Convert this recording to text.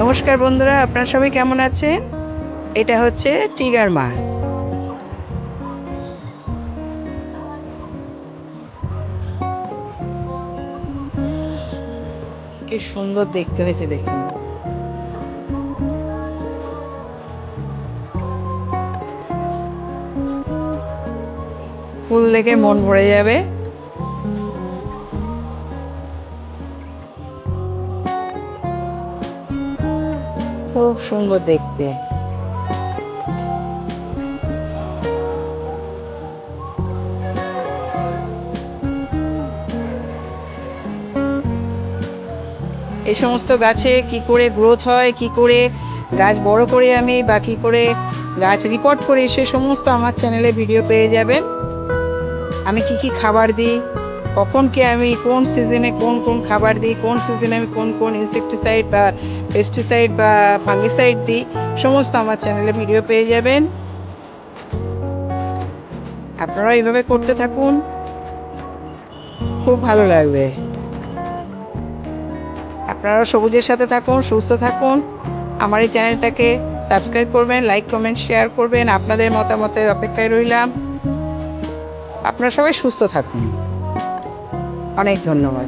নমস্কার বন্ধুরা, আপনারা সবাই কেমন আছেন? এটা হচ্ছে টিগার মা। কি সুন্দর দেখতে হয়েছে দেখুন। ফুল দেখে মন ভরে যাবে। খুব সুন্দর দেখতে। এই সমস্ত গাছে কি করে গ্রোথ হয়, কি করে গাছ বড় করে আমি বা কি করে গাছ রিপোর্ট করি, সে সমস্ত আমার চ্যানেলে ভিডিও পেয়ে যাবেন। আমি কি কি খাবার দিই, কখন কি আমি কোন সিজনে কোন কোন খাবার দিই, কোন সিজনে আমি কোন কোন ইনসেকটিসাইড বা পেস্টিসাইড বা ফাঙ্গিসাইড দিই, সমস্ত আমার চ্যানেলে ভিডিও পেয়ে যাবেন। আপনারা এইভাবে করতে থাকুন, খুব ভালো লাগবে। আপনারা সবুজের সাথে থাকুন, সুস্থ থাকুন। আমার এই চ্যানেলটাকে সাবস্ক্রাইব করবেন, লাইক কমেন্ট শেয়ার করবেন। আপনাদের মতামতের অপেক্ষায় রইলাম। আপনারা সবাই সুস্থ থাকুন। অনেক ধন্যবাদ।